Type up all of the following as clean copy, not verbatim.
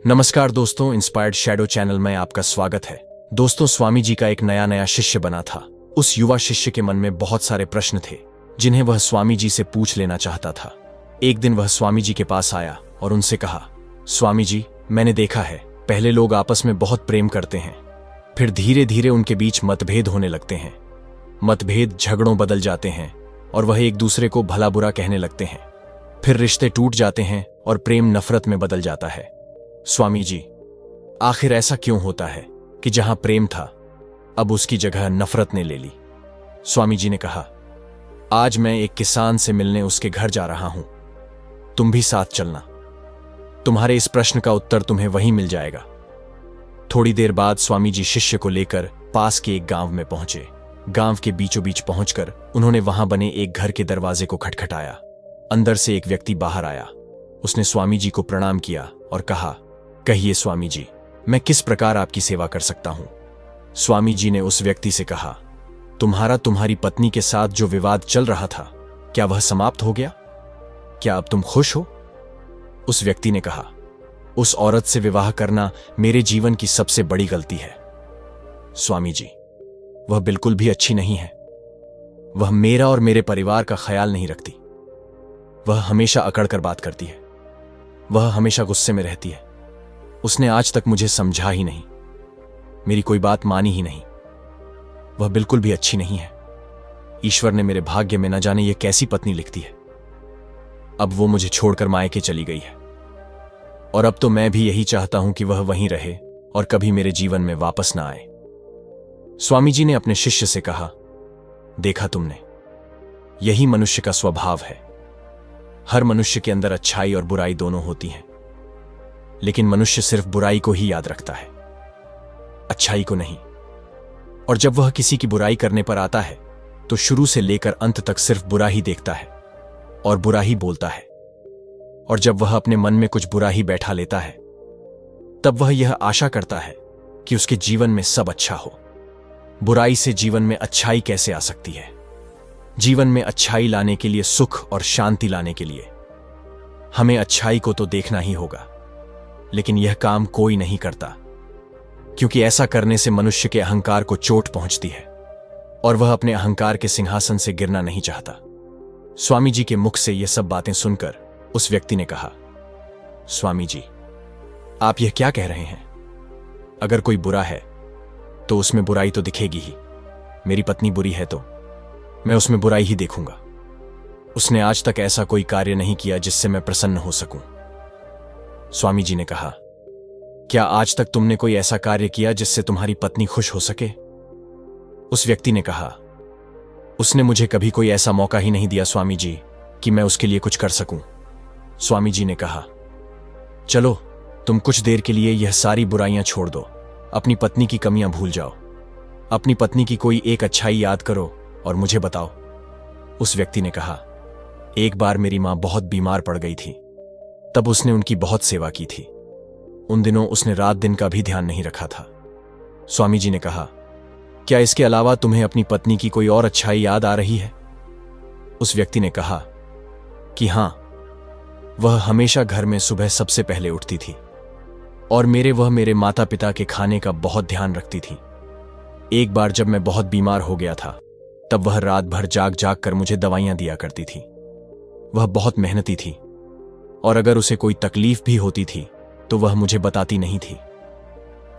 नमस्कार दोस्तों, inspired shadow channel में आपका स्वागत है। दोस्तों, स्वामी जी का एक नया शिष्य बना था। उस युवा शिष्य के मन में बहुत सारे प्रश्न थे जिन्हें वह स्वामी जी से पूछ लेना चाहता था। एक दिन वह स्वामी जी के पास आया और उनसे कहा, स्वामी जी, मैंने देखा है पहले लोग आपस में बहुत प्रेम करते हैं, फिर धीरे धीरे उनके बीच मतभेद होने लगते हैं। मतभेद झगड़ों बदल जाते हैं और वह एक दूसरे को भला बुरा कहने लगते हैं। फिर रिश्ते टूट जाते हैं और प्रेम नफरत में बदल जाता है। स्वामी जी, आखिर ऐसा क्यों होता है कि जहां प्रेम था अब उसकी जगह नफरत ने ले ली? स्वामी जी ने कहा, आज मैं एक किसान से मिलने उसके घर जा रहा हूं, तुम भी साथ चलना। तुम्हारे इस प्रश्न का उत्तर तुम्हें वहीं मिल जाएगा। थोड़ी देर बाद स्वामी जी शिष्य को लेकर पास के एक गांव में पहुंचे। गांव के बीचों बीच पहुंचकर उन्होंने वहां बने एक घर के दरवाजे को खटखटाया। अंदर से एक व्यक्ति बाहर आया। उसने स्वामी जी को प्रणाम किया और कहा, कहिए स्वामी जी, मैं किस प्रकार आपकी सेवा कर सकता हूं? स्वामी जी ने उस व्यक्ति से कहा, तुम्हारी पत्नी के साथ जो विवाद चल रहा था, क्या वह समाप्त हो गया? क्या अब तुम खुश हो? उस व्यक्ति ने कहा, उस औरत से विवाह करना मेरे जीवन की सबसे बड़ी गलती है। स्वामी जी, वह बिल्कुल भी अच्छी नहीं है। वह मेरा और मेरे परिवार का ख्याल नहीं रखती। वह हमेशा अकड़ कर बात करती है। वह हमेशा गुस्से में रहती है। उसने आज तक मुझे समझा ही नहीं, मेरी कोई बात मानी ही नहीं। वह बिल्कुल भी अच्छी नहीं है। ईश्वर ने मेरे भाग्य में न जाने ये कैसी पत्नी लिखती है। अब वो मुझे छोड़कर मायके चली गई है और अब तो मैं भी यही चाहता हूं कि वह वहीं रहे और कभी मेरे जीवन में वापस ना आए। स्वामी जी ने अपने शिष्य से कहा, देखा तुमने, यही मनुष्य का स्वभाव है। हर मनुष्य के अंदर अच्छाई और बुराई दोनों होती हैं, लेकिन मनुष्य सिर्फ बुराई को ही याद रखता है, अच्छाई को नहीं। और जब वह किसी की बुराई करने पर आता है तो शुरू से लेकर अंत तक सिर्फ बुरा ही देखता है और बुरा ही बोलता है। और जब वह अपने मन में कुछ बुरा ही बैठा लेता है, तब वह यह आशा करता है कि उसके जीवन में सब अच्छा हो। बुराई से जीवन में अच्छाई कैसे आ सकती है? जीवन में अच्छाई लाने के लिए, सुख और शांति लाने के लिए हमें अच्छाई को तो देखना ही होगा। लेकिन यह काम कोई नहीं करता, क्योंकि ऐसा करने से मनुष्य के अहंकार को चोट पहुंचती है और वह अपने अहंकार के सिंहासन से गिरना नहीं चाहता। स्वामी जी के मुख से यह सब बातें सुनकर उस व्यक्ति ने कहा, स्वामी जी, आप यह क्या कह रहे हैं? अगर कोई बुरा है तो उसमें बुराई तो दिखेगी ही। मेरी पत्नी बुरी है तो मैं उसमें बुराई ही देखूंगा। उसने आज तक ऐसा कोई कार्य नहीं किया जिससे मैं प्रसन्न हो सकूं। स्वामी जी ने कहा, क्या आज तक तुमने कोई ऐसा कार्य किया जिससे तुम्हारी पत्नी खुश हो सके? उस व्यक्ति ने कहा, उसने मुझे कभी कोई ऐसा मौका ही नहीं दिया स्वामी जी कि मैं उसके लिए कुछ कर सकूं। स्वामी जी ने कहा, चलो तुम कुछ देर के लिए यह सारी बुराइयां छोड़ दो, अपनी पत्नी की कमियां भूल जाओ, अपनी पत्नी की कोई एक अच्छाई याद करो और मुझे बताओ। उस व्यक्ति ने कहा, एक बार मेरी मां बहुत बीमार पड़ गई थी, तब उसने उनकी बहुत सेवा की थी। उन दिनों उसने रात दिन का भी ध्यान नहीं रखा था। स्वामी जी ने कहा, क्या इसके अलावा तुम्हें अपनी पत्नी की कोई और अच्छाई याद आ रही है? उस व्यक्ति ने कहा कि हां, वह हमेशा घर में सुबह सबसे पहले उठती थी और मेरे माता पिता के खाने का बहुत ध्यान रखती थी। एक बार जब मैं बहुत बीमार हो गया था, तब वह रात भर जाग जाग कर मुझे दवाइयां दिया करती थी। वह बहुत मेहनती थी और अगर उसे कोई तकलीफ भी होती थी तो वह मुझे बताती नहीं थी।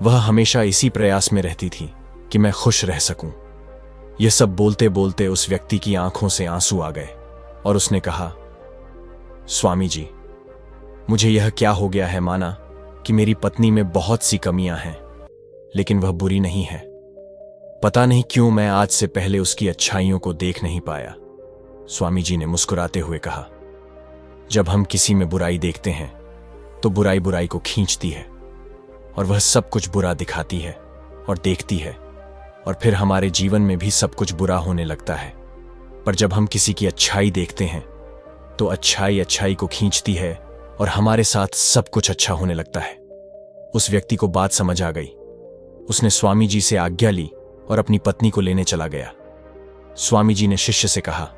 वह हमेशा इसी प्रयास में रहती थी कि मैं खुश रह सकूं। यह सब बोलते बोलते उस व्यक्ति की आंखों से आंसू आ गए और उसने कहा, स्वामी जी, मुझे यह क्या हो गया है माना कि मेरी पत्नी में बहुत सी कमियां हैं, लेकिन वह बुरी नहीं है। पता नहीं क्यों मैं आज से पहले उसकी अच्छाइयों को देख नहीं पाया। स्वामी जी ने मुस्कुराते हुए कहा, जब हम किसी में बुराई देखते हैं तो बुराई बुराई को खींचती है और वह सब कुछ बुरा दिखाती है और देखती है, और फिर हमारे जीवन में भी सब कुछ बुरा होने लगता है। पर जब हम किसी की अच्छाई देखते हैं तो अच्छाई अच्छाई को खींचती है और हमारे साथ सब कुछ अच्छा होने लगता है। उस व्यक्ति को बात समझ आ गई। उसने स्वामी जी से आज्ञा ली और अपनी पत्नी को लेने चला गया। स्वामी जी ने शिष्य से कहा,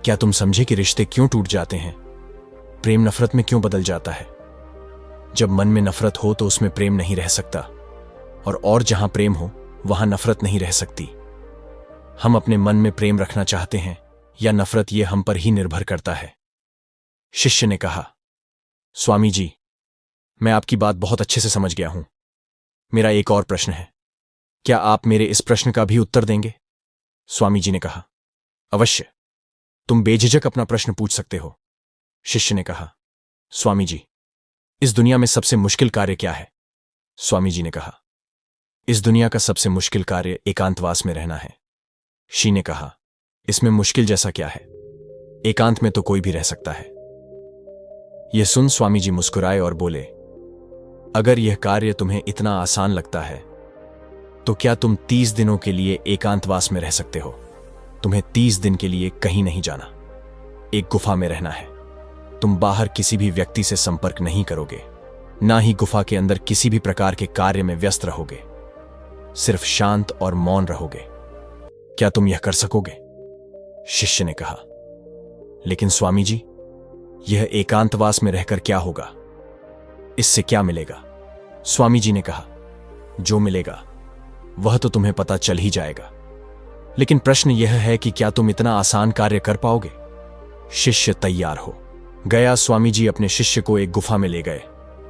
क्या तुम समझे कि रिश्ते क्यों टूट जाते हैं? प्रेम नफरत में क्यों बदल जाता है? जब मन में नफरत हो तो उसमें प्रेम नहीं रह सकता, और जहां प्रेम हो वहां नफरत नहीं रह सकती। हम अपने मन में प्रेम रखना चाहते हैं या नफरत, यह हम पर ही निर्भर करता है। शिष्य ने कहा, स्वामी जी, मैं आपकी बात बहुत अच्छे से समझ गया हूं। मेरा एक और प्रश्न है, क्या आप मेरे इस प्रश्न का भी उत्तर देंगे? स्वामी जी ने कहा, अवश्य, तुम बेझिझक अपना प्रश्न पूछ सकते हो। शिष्य ने कहा, स्वामी जी, इस दुनिया में सबसे मुश्किल कार्य क्या है? स्वामी जी ने कहा, इस दुनिया का सबसे मुश्किल कार्य एकांतवास में रहना है। शी ने कहा, इसमें मुश्किल जैसा क्या है? एकांत में तो कोई भी रह सकता है। यह सुन स्वामी जी मुस्कुराए और बोले, अगर यह कार्य तुम्हें इतना आसान लगता है तो क्या तुम 30 दिनों के लिए एकांतवास में रह सकते हो? तुम्हें 30 दिन के लिए कहीं नहीं जाना, एक गुफा में रहना है। तुम बाहर किसी भी व्यक्ति से संपर्क नहीं करोगे, ना ही गुफा के अंदर किसी भी प्रकार के कार्य में व्यस्त रहोगे, सिर्फ शांत और मौन रहोगे। क्या तुम यह कर सकोगे? शिष्य ने कहा, लेकिन स्वामी जी, यह एकांतवास में रहकर क्या होगा? इससे क्या मिलेगा? स्वामी जी ने कहा, जो मिलेगा वह तो तुम्हें पता चल ही जाएगा, लेकिन प्रश्न यह है कि क्या तुम इतना आसान कार्य कर पाओगे? शिष्य तैयार हो गया। स्वामी जी अपने शिष्य को एक गुफा में ले गए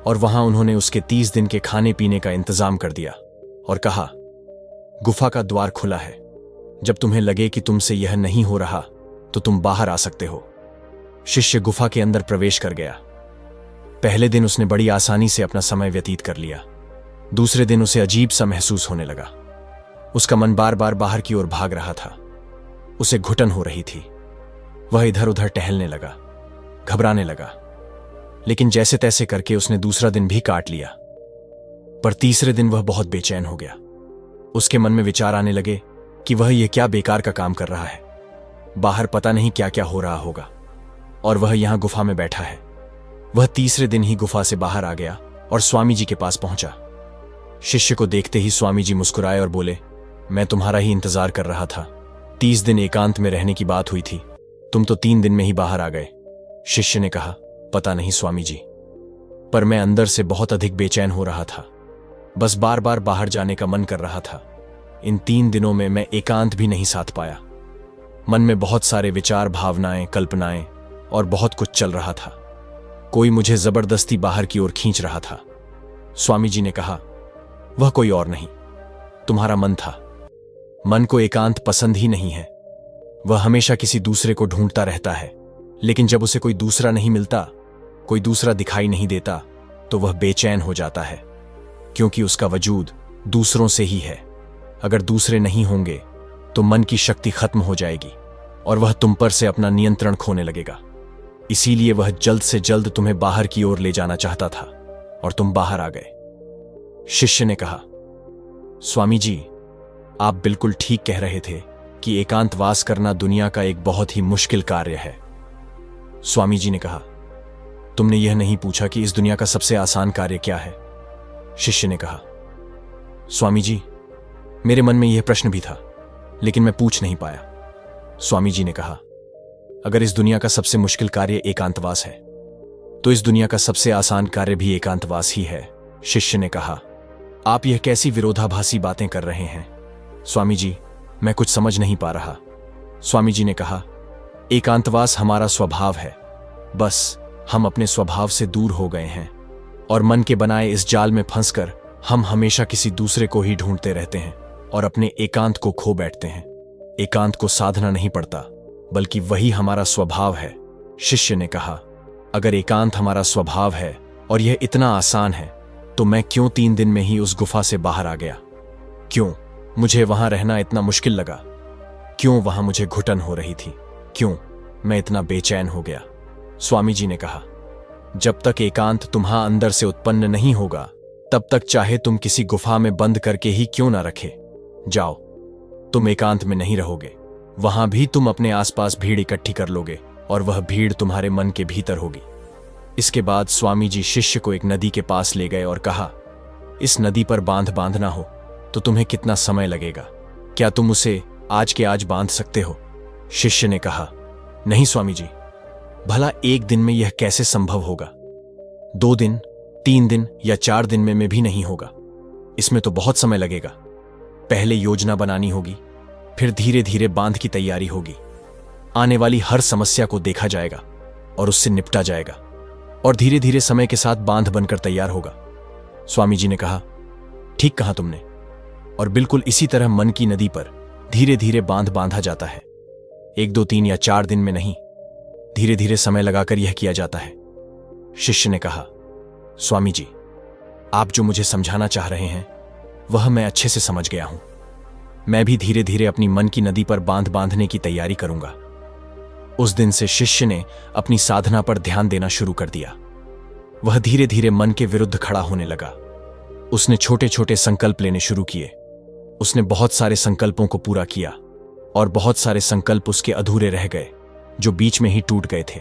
और वहां उन्होंने उसके 30 दिन के खाने पीने का इंतजाम कर दिया और कहा, गुफा का द्वार खुला है, जब तुम्हें लगे कि तुमसे यह नहीं हो रहा तो तुम बाहर आ सकते हो। शिष्य गुफा के अंदर प्रवेश कर गया। पहले दिन उसने बड़ी आसानी से अपना समय व्यतीत कर लिया। दूसरे दिन उसे अजीब सा महसूस होने लगा। उसका मन बार बार बाहर की ओर भाग रहा था। उसे घुटन हो रही थी। वह इधर उधर टहलने लगा, घबराने लगा, लेकिन जैसे तैसे करके उसने दूसरा दिन भी काट लिया। पर तीसरे दिन वह बहुत बेचैन हो गया। उसके मन में विचार आने लगे कि वह यह क्या बेकार का काम कर रहा है। बाहर पता नहीं क्या क्या हो रहा होगा और वह यहां गुफा में बैठा है। वह तीसरे दिन ही गुफा से बाहर आ गया और स्वामी जी के पास पहुंचा। शिष्य को देखते ही स्वामी जी मुस्कुराए और बोले, मैं तुम्हारा ही इंतजार कर रहा था। 30 दिन एकांत में रहने की बात हुई थी, तुम तो 3 दिन में ही बाहर आ गए। शिष्य ने कहा, पता नहीं स्वामी जी, पर मैं अंदर से बहुत अधिक बेचैन हो रहा था। बस बार बार बाहर जाने का मन कर रहा था। इन 3 दिनों में मैं एकांत भी नहीं साध पाया। मन में बहुत सारे विचार, भावनाएं, कल्पनाएं और बहुत कुछ चल रहा था। कोई मुझे जबरदस्ती बाहर की ओर खींच रहा था। स्वामी जी ने कहा, वह कोई और नहीं, तुम्हारा मन था। मन को एकांत पसंद ही नहीं है। वह हमेशा किसी दूसरे को ढूंढता रहता है, लेकिन जब उसे कोई दूसरा नहीं मिलता, कोई दूसरा दिखाई नहीं देता, तो वह बेचैन हो जाता है, क्योंकि उसका वजूद दूसरों से ही है। अगर दूसरे नहीं होंगे तो मन की शक्ति खत्म हो जाएगी और वह तुम पर से अपना नियंत्रण खोने लगेगा। इसीलिए वह जल्द से जल्द तुम्हें बाहर की ओर ले जाना चाहता था और तुम बाहर आ गए। शिष्य ने कहा, स्वामी जी, आप बिल्कुल ठीक कह रहे थे कि एकांतवास करना दुनिया का एक बहुत ही मुश्किल कार्य है। स्वामी जी ने कहा, तुमने यह नहीं पूछा कि इस दुनिया का सबसे आसान कार्य क्या है? शिष्य ने कहा, स्वामी जी, मेरे मन में यह प्रश्न भी था, लेकिन मैं पूछ नहीं पाया। स्वामी जी ने कहा, अगर इस दुनिया का सबसे मुश्किल कार्य एकांतवास है, तो इस दुनिया का सबसे आसान कार्य भी एकांतवास ही है। शिष्य ने कहा, आप यह कैसी विरोधाभासी बातें कर रहे हैं? स्वामी जी, मैं कुछ समझ नहीं पा रहा। स्वामी जी ने कहा, एकांतवास हमारा स्वभाव है, बस हम अपने स्वभाव से दूर हो गए हैं और मन के बनाए इस जाल में फंसकर हम हमेशा किसी दूसरे को ही ढूंढते रहते हैं और अपने एकांत को खो बैठते हैं। एकांत को साधना नहीं पड़ता, बल्कि वही हमारा स्वभाव है। शिष्य ने कहा, अगर एकांत हमारा स्वभाव है और यह इतना आसान है, तो मैं क्यों 3 दिन में ही उस गुफा से बाहर आ गया? क्यों मुझे वहां रहना इतना मुश्किल लगा? क्यों वहां मुझे घुटन हो रही थी? क्यों मैं इतना बेचैन हो गया? स्वामी जी ने कहा, जब तक एकांत तुम्हां अंदर से उत्पन्न नहीं होगा, तब तक चाहे तुम किसी गुफा में बंद करके ही क्यों ना रखे जाओ, तुम एकांत में नहीं रहोगे। वहां भी तुम अपने आसपास भीड़ इकट्ठी कर लोगे और वह भीड़ तुम्हारे मन के भीतर होगी। इसके बाद स्वामी जी शिष्य को एक नदी के पास ले गए और कहा, इस नदी पर बांध बांधना हो तो तुम्हें कितना समय लगेगा? क्या तुम उसे आज के आज बांध सकते हो? शिष्य ने कहा, नहीं स्वामी जी, भला 1 दिन में यह कैसे संभव होगा? 2 दिन, 3 दिन या 4 दिन में भी नहीं होगा। इसमें तो बहुत समय लगेगा। पहले योजना बनानी होगी, फिर धीरे धीरे बांध की तैयारी होगी। आने वाली हर समस्या को देखा जाएगा और उससे निपटा जाएगा, और धीरे धीरे समय के साथ बांध बनकर तैयार होगा। स्वामी जी ने कहा, ठीक कहा तुमने। और बिल्कुल इसी तरह मन की नदी पर धीरे धीरे बांध बांधा जाता है। 1, 2, 3 या 4 दिन में नहीं, धीरे धीरे समय लगाकर यह किया जाता है। शिष्य ने कहा, स्वामी जी, आप जो मुझे समझाना चाह रहे हैं वह मैं अच्छे से समझ गया हूं। मैं भी धीरे धीरे अपनी मन की नदी पर बांध बांधने की तैयारी करूंगा। उस दिन से शिष्य ने अपनी साधना पर ध्यान देना शुरू कर दिया। वह धीरे धीरे मन के विरुद्ध खड़ा होने लगा। उसने छोटे छोटे संकल्प लेने शुरू किए। उसने बहुत सारे संकल्पों को पूरा किया, और बहुत सारे संकल्प उसके अधूरे रह गए, जो बीच में ही टूट गए थे।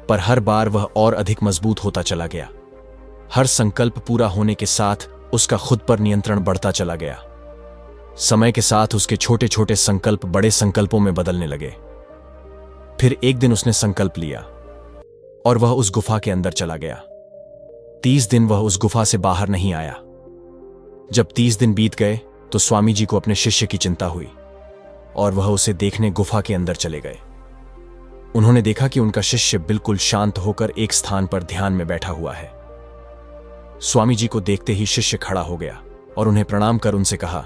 पर हर बार वह और अधिक मजबूत होता चला गया। हर संकल्प पूरा होने के साथ उसका खुद पर नियंत्रण बढ़ता चला गया। समय के साथ उसके छोटे छोटे संकल्प बड़े संकल्पों में बदलने लगे। फिर एक दिन उसने संकल्प लिया और वह उस गुफा के अंदर चला गया। 30 दिन वह उस गुफा से बाहर नहीं आया। जब 30 दिन बीत गए तो स्वामी जी को अपने शिष्य की चिंता हुई, और वह उसे देखने गुफा के अंदर चले गए। उन्होंने देखा कि उनका शिष्य बिल्कुल शांत होकर एक स्थान पर ध्यान में बैठा हुआ है। स्वामी जी को देखते ही शिष्य खड़ा हो गया और उन्हें प्रणाम कर उनसे कहा,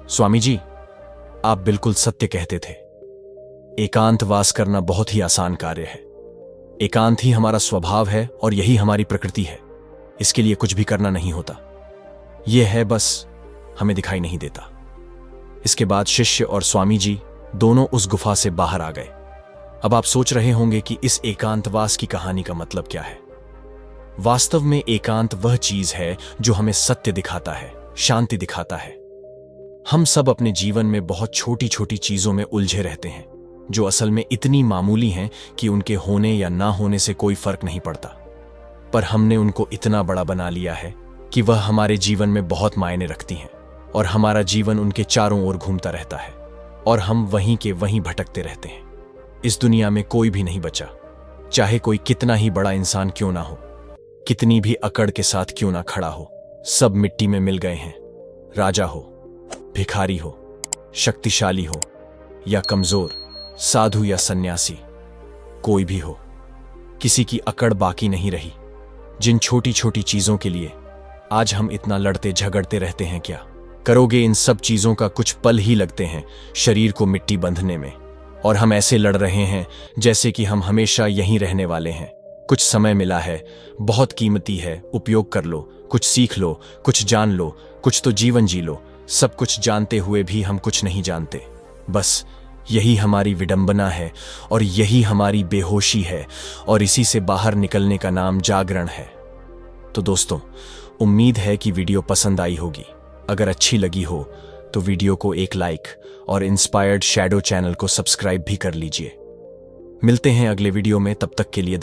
स्वामी जी, आप बिल्कुल सत्य कहते थे। एकांतवास करना बहुत ही आसान कार्य है। एकांत ही हमारा स्वभाव है और यही हमारी प्रकृति है। इसके लिए कुछ भी करना नहीं होता। यह है, बस हमें दिखाई नहीं देता। इसके बाद शिष्य और स्वामी जी दोनों उस गुफा से बाहर आ गए। अब आप सोच रहे होंगे कि इस एकांतवास की कहानी का मतलब क्या है। वास्तव में एकांत वह चीज है जो हमें सत्य दिखाता है, शांति दिखाता है। हम सब अपने जीवन में बहुत छोटी छोटी चीजों में उलझे रहते हैं, जो असल में इतनी मामूली हैं कि उनके होने या ना होने से कोई फर्क नहीं पड़ता। पर हमने उनको इतना बड़ा बना लिया है कि वह हमारे जीवन में बहुत मायने रखती हैं, और हमारा जीवन उनके चारों ओर घूमता रहता है, और हम वहीं के वहीं भटकते रहते हैं। इस दुनिया में कोई भी नहीं बचा, चाहे कोई कितना ही बड़ा इंसान क्यों ना हो, कितनी भी अकड़ के साथ क्यों ना खड़ा हो, सब मिट्टी में मिल गए हैं। राजा हो, भिखारी हो, शक्तिशाली हो या कमजोर, साधु या सन्यासी, कोई भी हो, किसी की अकड़ बाकी नहीं रही। जिन छोटी छोटी चीजों के लिए आज हम इतना लड़ते झगड़ते रहते हैं, क्या करोगे? इन सब चीजों का कुछ पल ही लगते हैं शरीर को मिट्टी बंधने में, और हम ऐसे लड़ रहे हैं जैसे कि हम हमेशा यहीं रहने वाले हैं। कुछ समय मिला है, बहुत कीमती है, उपयोग कर लो, कुछ सीख लो, कुछ जान लो, कुछ तो जीवन जी लो। सब कुछ जानते हुए भी हम कुछ नहीं जानते। बस यही हमारी विडंबना है, और यही हमारी बेहोशी है, और इसी से बाहर निकलने का नाम जागरण है। तो दोस्तों, उम्मीद है कि वीडियो पसंद आई होगी। अगर अच्छी लगी हो तो वीडियो को एक लाइक और इंस्पायर्ड शैडो चैनल को सब्सक्राइब भी कर लीजिए। मिलते हैं अगले वीडियो में, तब तक के लिए